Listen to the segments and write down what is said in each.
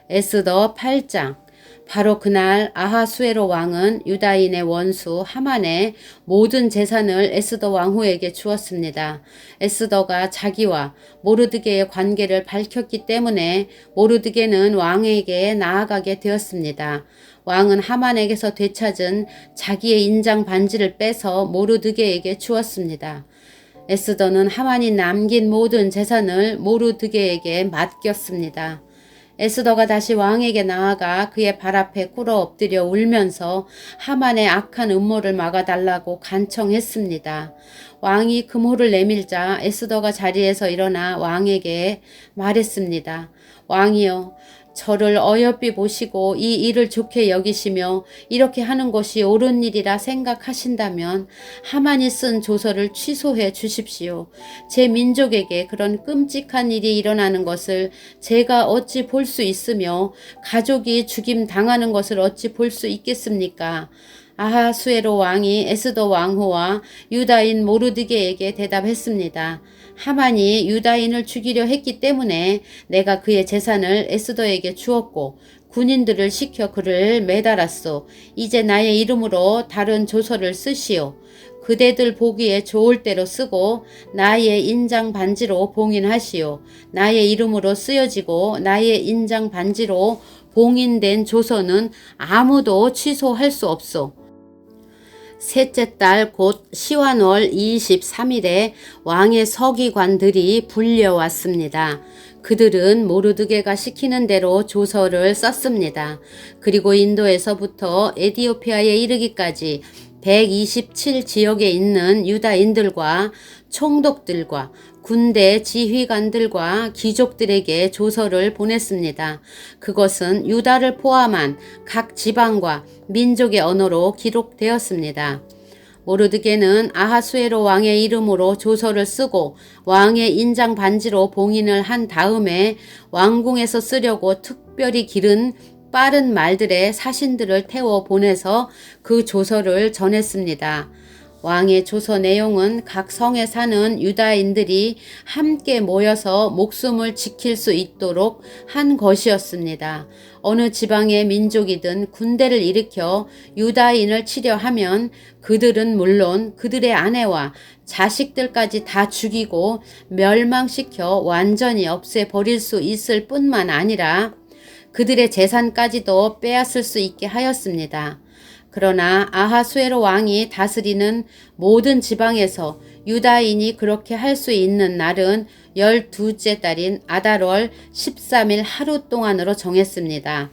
에스더 8장. 바로 그날 아하수에로 왕은 유다인의 원수 하만의 모든 재산을 에스더 왕후에게 주었습니다. 에스더가 자기와 모르드게의 관계를 밝혔기 때문에 모르드게는 왕에게 나아가게 되었습니다. 왕은 하만에게서 되찾은 자기의 인장 반지를 빼서 모르드게에게 주었습니다. 에스더는 하만이 남긴 모든 재산을 모르드게에게 맡겼습니다. 에스더가 다시 왕에게 나아가 그의 발 앞에 꿇어 엎드려 울면서 하만의 악한 음모를 막아달라고 간청했습니다. 왕이 금호를 내밀자 에스더가 자리에서 일어나 왕에게 말했습니다. 왕이여, 저를 어여삐 보시고 이 일을 좋게 여기시며 이렇게 하는 것이 옳은 일이라 생각하신다면 하만이 쓴 조서를 취소해 주십시오. 제 민족에게 그런 끔찍한 일이 일어나는 것을 제가 어찌 볼 수 있으며 가족이 죽임 당하는 것을 어찌 볼 수 있겠습니까? 아하수에로 왕이 에스더 왕후와 유다인 모르드게에게 대답했습니다. 하만이 유다인을 죽이려 했기 때문에 내가 그의 재산을 에스더에게 주었고 군인들을 시켜 그를 매달았소. 이제 나의 이름으로 다른 조서를 쓰시오. 그대들 보기에 좋을 대로 쓰고 나의 인장 반지로 봉인하시오. 나의 이름으로 쓰여지고 나의 인장 반지로 봉인된 조서는 아무도 취소할 수 없소. 셋째 달 곧 시완월 23일에 왕의 서기관들이 불려왔습니다. 그들은 모르드게가 시키는 대로 조서를 썼습니다. 그리고 인도에서부터 에디오피아에 이르기까지 127지역에 있는 유다인들과 총독들과 군대 지휘관들과 귀족들에게 조서를 보냈습니다. 그것은 유다를 포함한 각 지방과 민족의 언어로 기록되었습니다. 모르드게는 아하수에로 왕의 이름으로 조서를 쓰고 왕의 인장 반지로 봉인을 한 다음에 왕궁에서 쓰려고 특별히 기른 빠른 말들의 사신들을 태워 보내서 그 조서를 전했습니다. 왕의 조서 내용은 각 성에 사는 유다인들이 함께 모여서 목숨을 지킬 수 있도록 한 것이었습니다. 어느 지방의 민족이든 군대를 일으켜 유다인을 치려 하면 그들은 물론 그들의 아내와 자식들까지 다 죽이고 멸망시켜 완전히 없애버릴 수 있을 뿐만 아니라 그들의 재산까지도 빼앗을 수 있게 하였습니다. 그러나 아하수에로 왕이 다스리는 모든 지방에서 유다인이 그렇게 할 수 있는 날은 12째 달인 아달월 13일 하루 동안으로 정했습니다.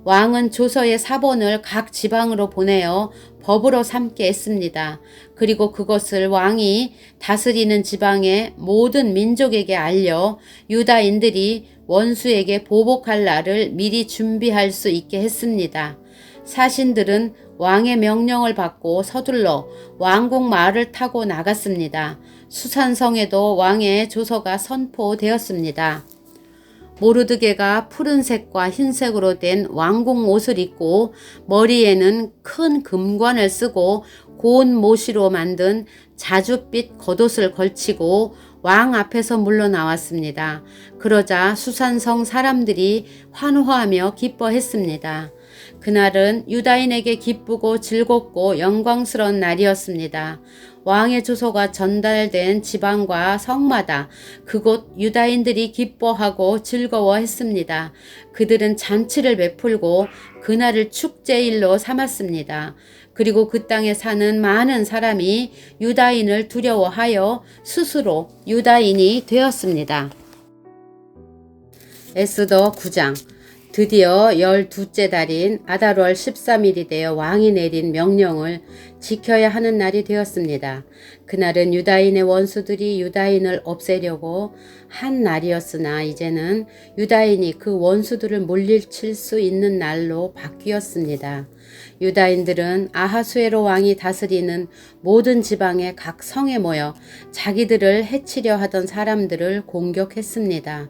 왕은 조서의 사본을 각 지방으로 보내어 법으로 삼게 했습니다. 그리고 그것을 왕이 다스리는 지방의 모든 민족에게 알려 유다인들이 원수에게 보복할 날을 미리 준비할 수 있게 했습니다. 사신들은 왕의 명령을 받고 서둘러 왕궁 마을을 타고 나갔습니다. 수산성에도 왕의 조서가 선포되었습니다. 모르드게가 푸른색과 흰색으로 된 왕궁 옷을 입고 머리에는 큰 금관을 쓰고 고운 모시로 만든 자줏빛 겉옷을 걸치고 왕 앞에서 물러나왔습니다. 그러자 수산성 사람들이 환호하며 기뻐했습니다. 그날은 유다인에게 기쁘고 즐겁고 영광스러운 날이었습니다. 왕의 조서가 전달된 지방과 성마다 그곳 유다인들이 기뻐하고 즐거워했습니다. 그들은 잔치를 베풀고 그날을 축제일로 삼았습니다. 그리고 그 땅에 사는 많은 사람이 유다인을 두려워하여 스스로 유다인이 되었습니다. 에스더 9장. 드디어 12째 달인 아달월 13일이 되어 왕이 내린 명령을 지켜야 하는 날이 되었습니다. 그날은 유다인의 원수들이 유다인을 없애려고 한 날이었으나 이제는 유다인이 그 원수들을 물리칠 수 있는 날로 바뀌었습니다. 유다인들은 아하수에로 왕이 다스리는 모든 지방의 각 성에 모여 자기들을 해치려 하던 사람들을 공격했습니다.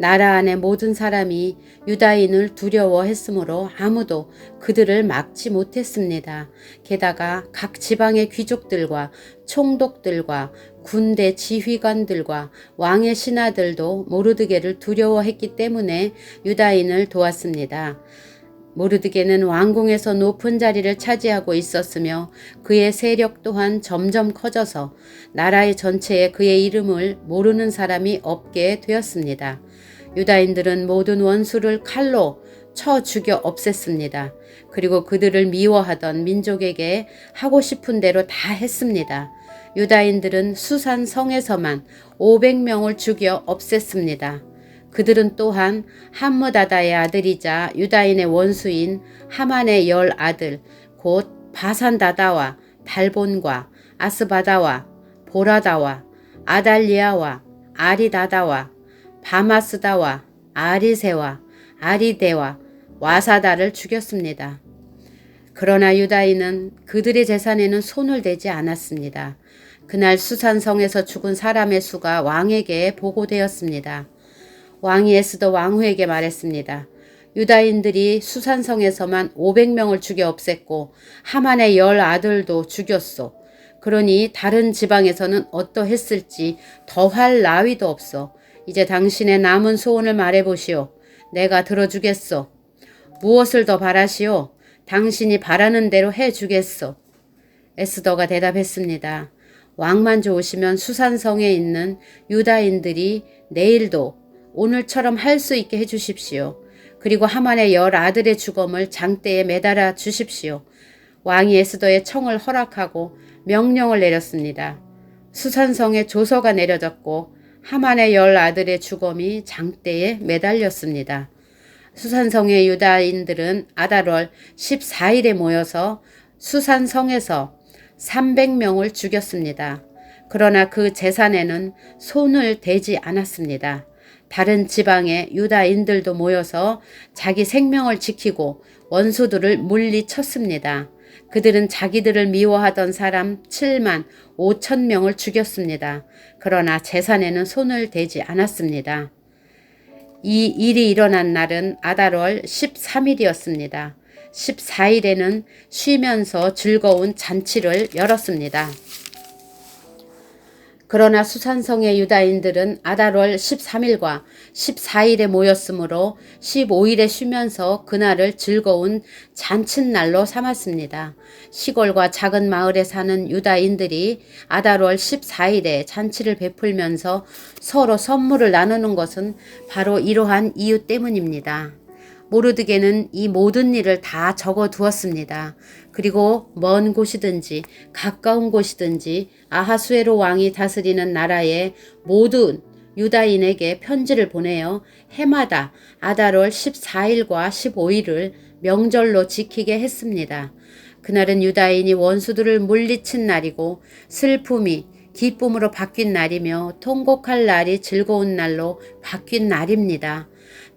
나라 안의 모든 사람이 유다인을 두려워했으므로 아무도 그들을 막지 못했습니다. 게다가 각 지방의 귀족들과 총독들과 군대 지휘관들과 왕의 신하들도 모르드게를 두려워했기 때문에 유다인을 도왔습니다. 모르드게는 왕궁에서 높은 자리를 차지하고 있었으며 그의 세력 또한 점점 커져서 나라의 전체에 그의 이름을 모르는 사람이 없게 되었습니다. 유다인들은 모든 원수를 칼로 쳐 죽여 없앴습니다. 그리고 그들을 미워하던 민족에게 하고 싶은 대로 다 했습니다. 유다인들은 수산 성에서만 500명을 죽여 없앴습니다. 그들은 또한 함므다다의 아들이자 유다인의 원수인 하만의 10아들 곧 바산다다와 달본과 아스바다와 보라다와 아달리아와 아리다다와 바마스다와 아리세와 아리데와 와사다를 죽였습니다. 그러나 유다인은 그들의 재산에는 손을 대지 않았습니다. 그날 수산성에서 죽은 사람의 수가 왕에게 보고되었습니다. 왕이 에스더 왕후에게 말했습니다. 유다인들이 수산성에서만 500명을 죽여 없앴고 하만의 10아들도 죽였소. 그러니 다른 지방에서는 어떠했을지 더할 나위도 없소. 이제 당신의 남은 소원을 말해보시오. 내가 들어주겠소. 무엇을 더 바라시오? 당신이 바라는 대로 해주겠소. 에스더가 대답했습니다. 왕만 좋으시면 수산성에 있는 유다인들이 내일도 오늘처럼 할 수 있게 해주십시오. 그리고 하만의 10아들의 죽음을 장대에 매달아 주십시오. 왕이 에스더의 청을 허락하고 명령을 내렸습니다. 수산성에 조서가 내려졌고 하만의 10아들의 죽음이 장대에 매달렸습니다. 수산성의 유다인들은 아달월 14일에 모여서 수산성에서 300명을 죽였습니다. 그러나 그 재산에는 손을 대지 않았습니다. 다른 지방의 유다인들도 모여서 자기 생명을 지키고 원수들을 물리쳤습니다. 그들은 자기들을 미워하던 사람 7만 5천 명을 죽였습니다. 그러나 재산에는 손을 대지 않았습니다. 이 일이 일어난 날은 아달월 13일이었습니다. 14일에는 쉬면서 즐거운 잔치를 열었습니다. 그러나 수산성의 유다인들은 아달월 13일과 14일에 모였으므로 15일에 쉬면서 그날을 즐거운 잔칫날로 삼았습니다. 시골과 작은 마을에 사는 유다인들이 아달월 14일에 잔치를 베풀면서 서로 선물을 나누는 것은 바로 이러한 이유 때문입니다. 모르드게는 이 모든 일을 다 적어 두었습니다. 그리고 먼 곳이든지 가까운 곳이든지 아하수에로 왕이 다스리는 나라의 모든 유다인에게 편지를 보내어 해마다 아달월 14일과 15일을 명절로 지키게 했습니다. 그날은 유다인이 원수들을 물리친 날이고 슬픔이 기쁨으로 바뀐 날이며 통곡할 날이 즐거운 날로 바뀐 날입니다.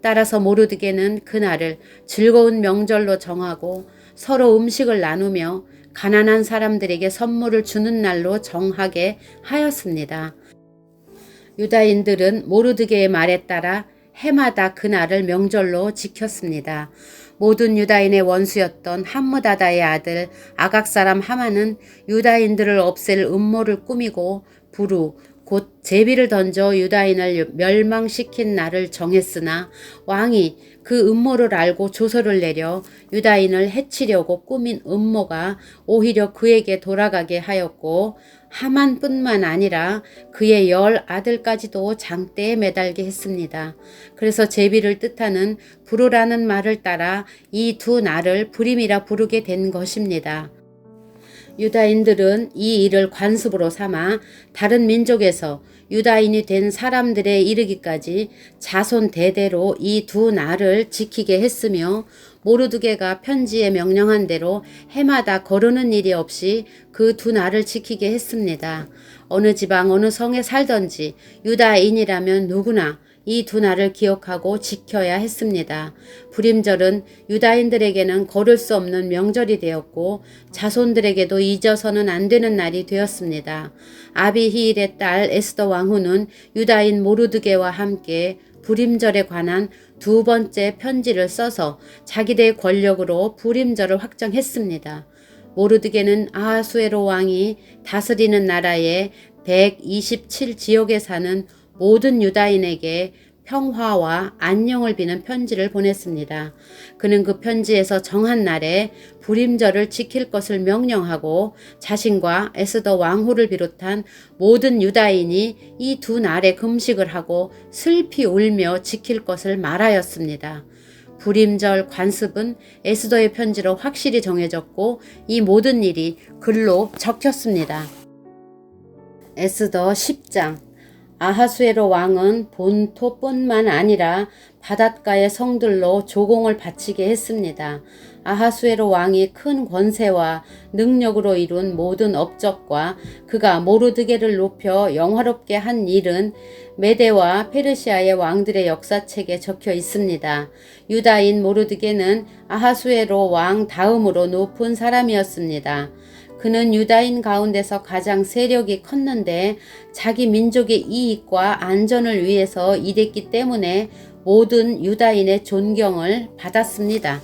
따라서 모르드게는 그날을 즐거운 명절로 정하고 서로 음식을 나누며 가난한 사람들에게 선물을 주는 날로 정하게 하였습니다. 유다인들은 모르드게의 말에 따라 해마다 그날을 명절로 지켰습니다. 모든 유다인의 원수였던 함므다다의 아들 아각 사람 하만은 유다인들을 없앨 음모를 꾸미고 부루 곧 제비를 던져 유다인을 멸망시킨 날을 정했으나 왕이 그 음모를 알고 조서를 내려 유다인을 해치려고 꾸민 음모가 오히려 그에게 돌아가게 하였고 하만뿐만 아니라 그의 10아들까지도 장대에 매달게 했습니다. 그래서 제비를 뜻하는 부르라는 말을 따라 이 두 날을 부림이라 부르게 된 것입니다. 유다인들은 이 일을 관습으로 삼아 다른 민족에서 유다인이 된 사람들에 이르기까지 자손 대대로 이 두 날을 지키게 했으며 모르드게가 편지에 명령한 대로 해마다 거르는 일이 없이 그 두 날을 지키게 했습니다. 어느 지방 어느 성에 살던지 유다인이라면 누구나 이 두 날을 기억하고 지켜야 했습니다. 부림절은 유다인들에게는 거를 수 없는 명절이 되었고 자손들에게도 잊어서는 안 되는 날이 되었습니다. 아비히일의 딸 에스더 왕후는 유다인 모르드게와 함께 부림절에 관한 두 번째 편지를 써서 자기들의 권력으로 부림절을 확정했습니다. 모르드게는 아하수에로 왕이 다스리는 나라의 127지역에 사는 모든 유다인에게 평화와 안녕을 비는 편지를 보냈습니다. 그는 그 편지에서 정한 날에 불임절을 지킬 것을 명령하고 자신과 에스더 왕후를 비롯한 모든 유다인이 이 두 날에 금식을 하고 슬피 울며 지킬 것을 말하였습니다. 불임절 관습은 에스더의 편지로 확실히 정해졌고 이 모든 일이 글로 적혔습니다. 에스더 10장. 아하수에로 왕은 본토뿐만 아니라 바닷가의 성들로 조공을 바치게 했습니다. 아하수에로 왕이 큰 권세와 능력으로 이룬 모든 업적과 그가 모르드게를 높여 영화롭게 한 일은 메대와 페르시아의 왕들의 역사책에 적혀 있습니다. 유다인 모르드게는 아하수에로 왕 다음으로 높은 사람이었습니다. 그는 유다인 가운데서 가장 세력이 컸는데 자기 민족의 이익과 안전을 위해서 일했기 때문에 모든 유다인의 존경을 받았습니다.